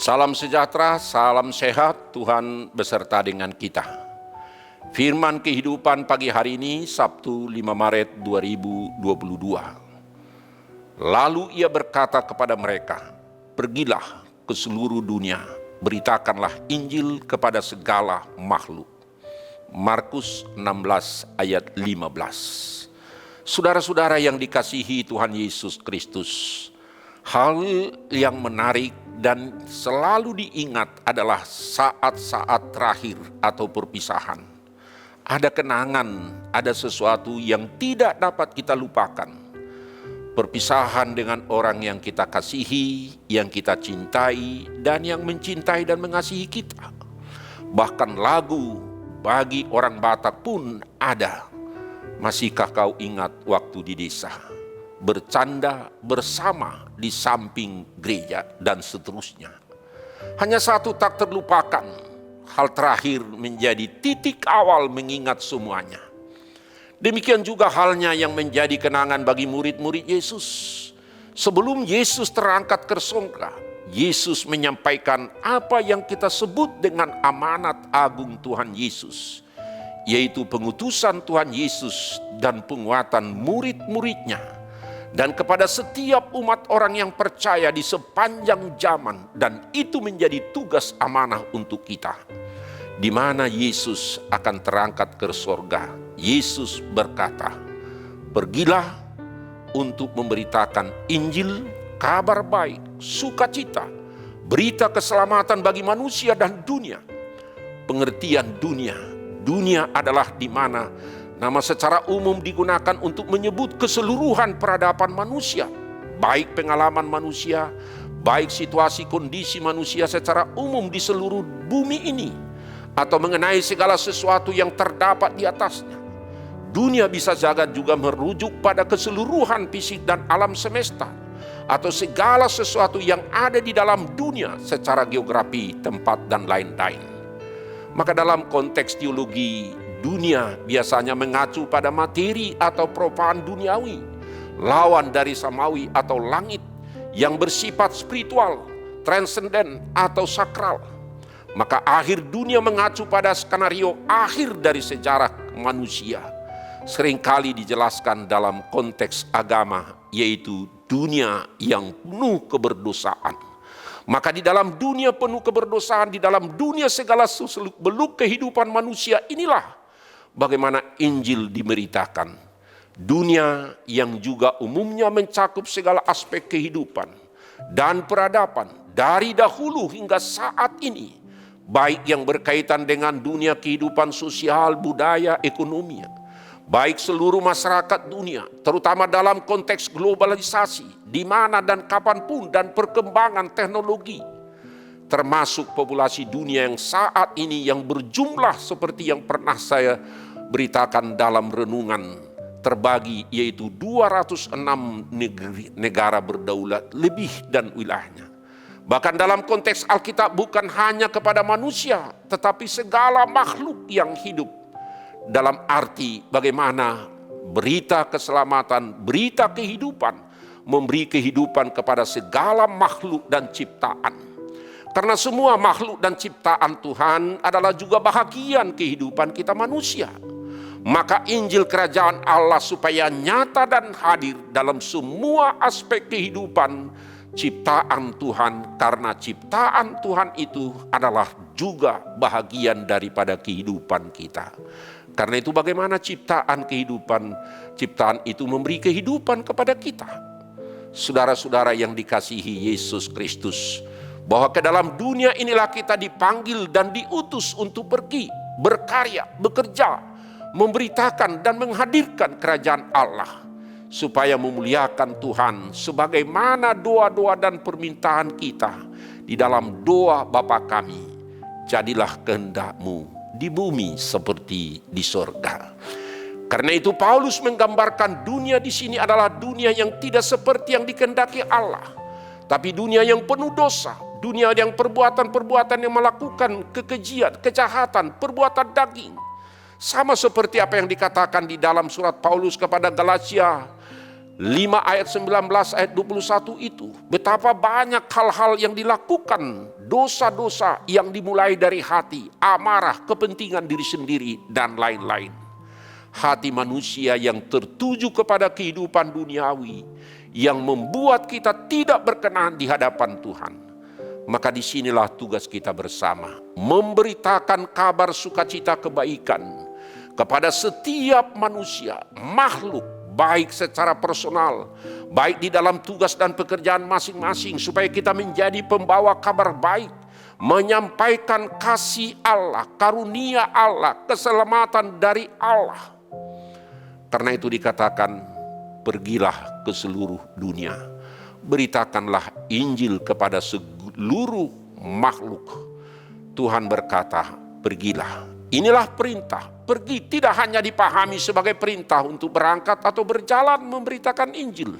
Salam sejahtera, salam sehat, Tuhan beserta dengan kita. Firman kehidupan pagi hari ini, Sabtu 5 Maret 2022. Lalu ia berkata kepada mereka, "Pergilah ke seluruh dunia, beritakanlah Injil kepada segala makhluk." Markus 16 ayat 15. Saudara-saudara yang dikasihi Tuhan Yesus Kristus, hal yang menarik dan selalu diingat adalah saat-saat terakhir atau perpisahan. Ada kenangan, ada sesuatu yang tidak dapat kita lupakan. Perpisahan dengan orang yang kita kasihi, yang kita cintai, dan yang mencintai dan mengasihi kita. Bahkan lagu bagi orang Batak pun ada. Masihkah kau ingat waktu di desa? Bercanda bersama di samping gereja dan seterusnya. Hanya satu tak terlupakan, hal terakhir menjadi titik awal mengingat semuanya. Demikian juga halnya yang menjadi kenangan bagi murid-murid Yesus. Sebelum Yesus terangkat ke surga, Yesus menyampaikan apa yang kita sebut dengan amanat agung Tuhan Yesus, yaitu pengutusan Tuhan Yesus dan penguatan murid-muridnya. Dan kepada setiap umat orang yang percaya di sepanjang zaman, dan itu menjadi tugas amanah untuk kita. Di mana Yesus akan terangkat ke surga, Yesus berkata, "Pergilah untuk memberitakan Injil, kabar baik, sukacita, berita keselamatan bagi manusia dan dunia." Pengertian dunia adalah di mana nama secara umum digunakan untuk menyebut keseluruhan peradaban manusia, baik pengalaman manusia, baik situasi kondisi manusia secara umum di seluruh bumi ini, atau mengenai segala sesuatu yang terdapat di atasnya. Dunia bisa juga merujuk pada keseluruhan fisik dan alam semesta, atau segala sesuatu yang ada di dalam dunia secara geografi, tempat, dan lain-lain. Maka dalam konteks teologi, dunia biasanya mengacu pada materi atau perubahan duniawi, lawan dari samawi atau langit yang bersifat spiritual, transenden atau sakral. Maka akhir dunia mengacu pada skenario akhir dari sejarah manusia. Seringkali dijelaskan dalam konteks agama, yaitu dunia yang penuh keberdosaan. Maka di dalam dunia penuh keberdosaan, di dalam dunia segala seluk-beluk kehidupan manusia inilah bagaimana Injil diberitakan. Dunia yang juga umumnya mencakup segala aspek kehidupan dan peradaban dari dahulu hingga saat ini, baik yang berkaitan dengan dunia kehidupan sosial, budaya, ekonomi, baik seluruh masyarakat dunia, terutama dalam konteks globalisasi, di mana dan kapanpun, dan perkembangan teknologi, termasuk populasi dunia yang saat ini yang berjumlah seperti yang pernah saya beritakan dalam renungan terbagi, yaitu 206 negara berdaulat lebih dan wilayahnya. Bahkan dalam konteks Alkitab bukan hanya kepada manusia, tetapi segala makhluk yang hidup, dalam arti bagaimana berita keselamatan, berita kehidupan, memberi kehidupan kepada segala makhluk dan ciptaan. Karena semua makhluk dan ciptaan Tuhan adalah juga bahagian kehidupan kita manusia. Maka Injil Kerajaan Allah supaya nyata dan hadir dalam semua aspek kehidupan ciptaan Tuhan. Karena ciptaan Tuhan itu adalah juga bahagian daripada kehidupan kita. Karena itu bagaimana ciptaan itu memberi kehidupan kepada kita. Saudara-saudara yang dikasihi Yesus Kristus, bahwa ke dalam dunia inilah kita dipanggil dan diutus untuk pergi, berkarya, bekerja, memberitakan dan menghadirkan kerajaan Allah, supaya memuliakan Tuhan sebagaimana doa-doa dan permintaan kita di dalam doa Bapa kami, jadilah kehendak-Mu di bumi seperti di sorga. Karena itu Paulus menggambarkan dunia di sini adalah dunia yang tidak seperti yang dikehendaki Allah, tapi dunia yang penuh dosa, dunia yang perbuatan-perbuatan yang melakukan kekejian, kejahatan, perbuatan daging. Sama seperti apa yang dikatakan di dalam surat Paulus kepada Galatia 5 ayat 19 ayat 21 itu, betapa banyak hal-hal yang dilakukan, dosa-dosa yang dimulai dari hati, amarah, kepentingan diri sendiri, dan lain-lain. Hati manusia yang tertuju kepada kehidupan duniawi, yang membuat kita tidak berkenan di hadapan Tuhan. Maka disinilah tugas kita bersama, memberitakan kabar sukacita kebaikan kepada setiap manusia, makhluk, baik secara personal, baik di dalam tugas dan pekerjaan masing-masing, supaya kita menjadi pembawa kabar baik, menyampaikan kasih Allah, karunia Allah, keselamatan dari Allah. Karena itu dikatakan, pergilah ke seluruh dunia, beritakanlah Injil kepada seluruh makhluk. Tuhan berkata, pergilah. Inilah perintah, pergi tidak hanya dipahami sebagai perintah untuk berangkat atau berjalan memberitakan Injil.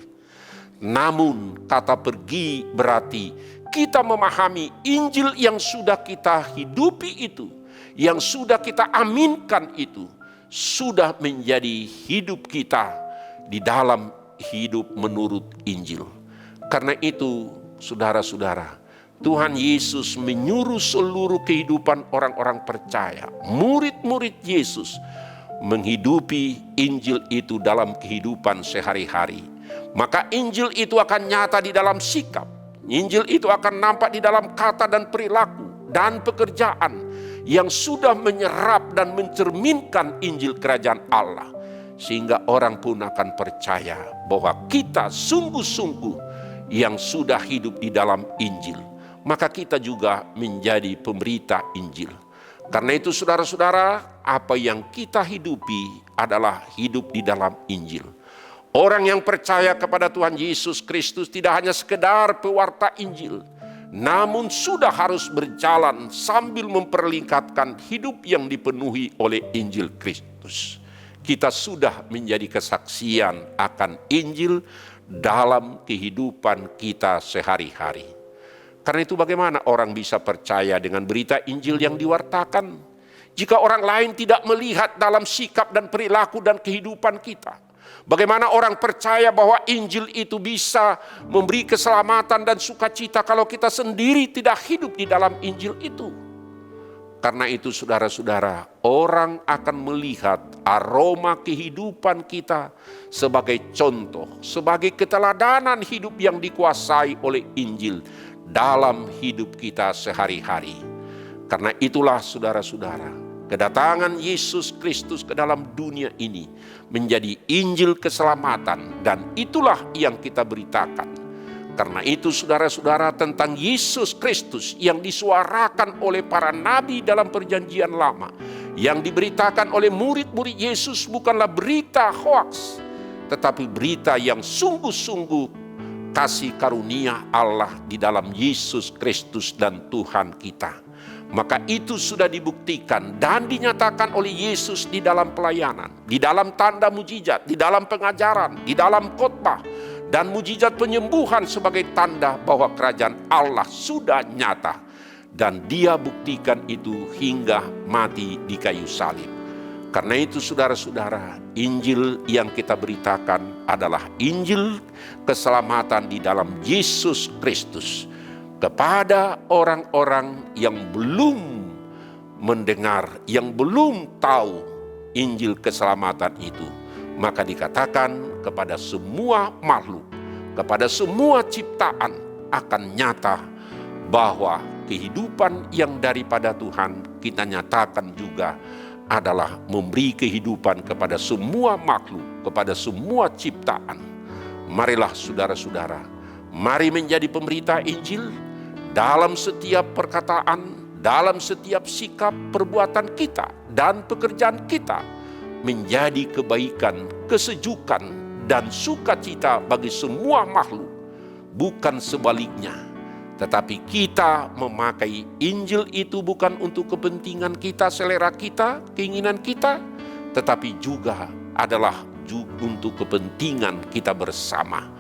Namun kata pergi berarti kita memahami Injil yang sudah kita hidupi itu, yang sudah kita aminkan itu, sudah menjadi hidup kita di dalam hidup menurut Injil. Karena itu saudara-saudara, Tuhan Yesus menyuruh seluruh kehidupan orang-orang percaya, murid-murid Yesus, menghidupi Injil itu dalam kehidupan sehari-hari. Maka Injil itu akan nyata di dalam sikap, Injil itu akan nampak di dalam kata dan perilaku dan pekerjaan yang sudah menyerap dan mencerminkan Injil kerajaan Allah. Sehingga orang pun akan percaya bahwa kita sungguh-sungguh yang sudah hidup di dalam Injil. Maka kita juga menjadi pemberita Injil. Karena itu saudara-saudara, apa yang kita hidupi adalah hidup di dalam Injil. Orang yang percaya kepada Tuhan Yesus Kristus tidak hanya sekedar pewarta Injil, namun sudah harus berjalan sambil memperlingkatkan hidup yang dipenuhi oleh Injil Kristus. Kita sudah menjadi kesaksian akan Injil dalam kehidupan kita sehari-hari. Karena itu bagaimana orang bisa percaya dengan berita Injil yang diwartakan jika orang lain tidak melihat dalam sikap dan perilaku dan kehidupan kita? Bagaimana orang percaya bahwa Injil itu bisa memberi keselamatan dan sukacita kalau kita sendiri tidak hidup di dalam Injil itu? Karena itu saudara-saudara, orang akan melihat aroma kehidupan kita sebagai contoh, sebagai keteladanan hidup yang dikuasai oleh Injil dalam hidup kita sehari-hari. Karena itulah saudara-saudara, kedatangan Yesus Kristus ke dalam dunia ini menjadi Injil keselamatan, dan itulah yang kita beritakan. Karena itu saudara-saudara, tentang Yesus Kristus yang disuarakan oleh para nabi dalam perjanjian lama, yang diberitakan oleh murid-murid Yesus bukanlah berita hoaks, tetapi berita yang sungguh-sungguh kasih karunia Allah di dalam Yesus Kristus dan Tuhan kita. Maka itu sudah dibuktikan dan dinyatakan oleh Yesus di dalam pelayanan, di dalam tanda mujizat, di dalam pengajaran, di dalam khotbah, dan mujizat penyembuhan sebagai tanda bahwa kerajaan Allah sudah nyata. Dan dia buktikan itu hingga mati di kayu salib. Karena itu saudara-saudara, Injil yang kita beritakan adalah Injil keselamatan di dalam Yesus Kristus. Kepada orang-orang yang belum mendengar, yang belum tahu Injil keselamatan itu, maka dikatakan kepada semua makhluk, kepada semua ciptaan akan nyata bahwa kehidupan yang daripada Tuhan kita nyatakan juga adalah memberi kehidupan kepada semua makhluk, kepada semua ciptaan. Marilah saudara-saudara, mari menjadi pemberita Injil dalam setiap perkataan, dalam setiap sikap, perbuatan kita, dan pekerjaan kita, menjadi kebaikan, kesejukan, dan sukacita bagi semua makhluk. Bukan sebaliknya, tetapi kita memakai Injil itu bukan untuk kepentingan kita, selera kita, keinginan kita, tetapi juga adalah untuk kepentingan kita bersama.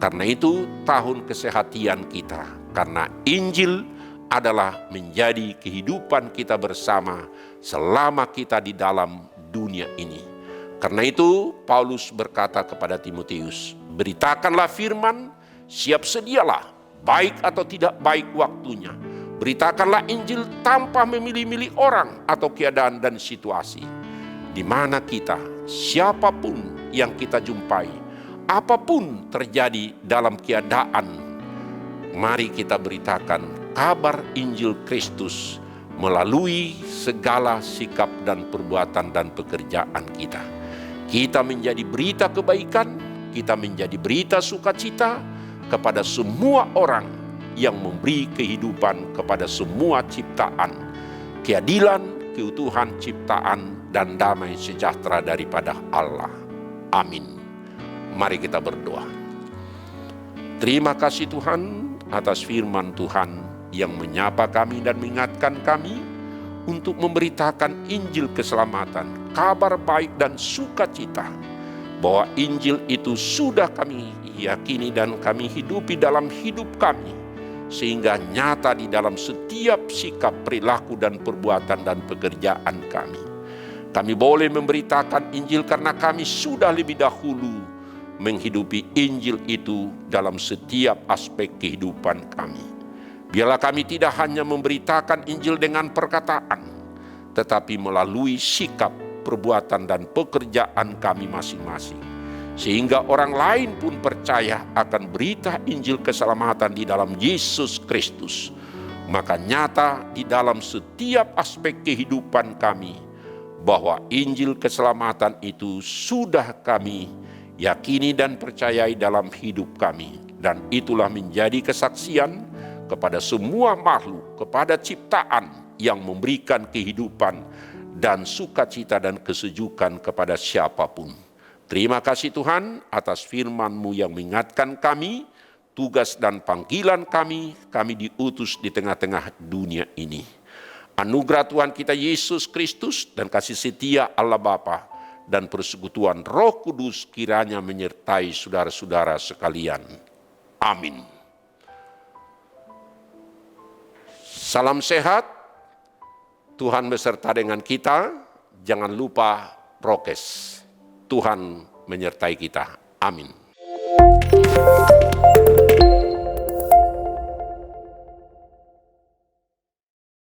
Karena itu tahun kesehatian kita, karena Injil adalah menjadi kehidupan kita bersama selama kita di dalam dunia ini. Karena itu Paulus berkata kepada Timotius, Beritakanlah firman, siap sedialah, baik atau tidak baik waktunya. Beritakanlah Injil tanpa memilih-milih orang atau keadaan dan situasi. Di mana kita, siapapun yang kita jumpai, apapun terjadi dalam keadaan, mari kita beritakan kabar Injil Kristus melalui segala sikap dan perbuatan dan pekerjaan kita. Kita menjadi berita kebaikan, kita menjadi berita sukacita kepada semua orang yang memberi kehidupan kepada semua ciptaan, keadilan, keutuhan ciptaan, dan damai sejahtera daripada Allah. Amin. Mari kita berdoa. Terima kasih Tuhan atas firman Tuhan yang menyapa kami dan mengingatkan kami untuk memberitakan Injil keselamatan, kabar baik dan sukacita, bahwa Injil itu sudah kami yakini dan kami hidupi dalam hidup kami, sehingga nyata di dalam setiap sikap, perilaku, dan perbuatan dan pekerjaan kami. Kami boleh memberitakan Injil karena kami sudah lebih dahulu menghidupi Injil itu dalam setiap aspek kehidupan kami. Biarlah kami tidak hanya memberitakan Injil dengan perkataan, tetapi melalui sikap, perbuatan, dan pekerjaan kami masing-masing. Sehingga orang lain pun percaya akan berita Injil keselamatan di dalam Yesus Kristus. Maka nyata di dalam setiap aspek kehidupan kami, bahwa Injil keselamatan itu sudah kami yakini dan percayai dalam hidup kami. Dan itulah menjadi kesaksian kepada semua makhluk, kepada ciptaan yang memberikan kehidupan dan sukacita dan kesejukan kepada siapapun. Terima kasih Tuhan atas firman-Mu yang mengingatkan kami, tugas dan panggilan kami diutus di tengah-tengah dunia ini. Anugerah Tuhan kita Yesus Kristus dan kasih setia Allah Bapa dan persekutuan Roh Kudus kiranya menyertai saudara-saudara sekalian. Amin. Salam sehat, Tuhan beserta dengan kita, jangan lupa prokes. Tuhan menyertai kita. Amin.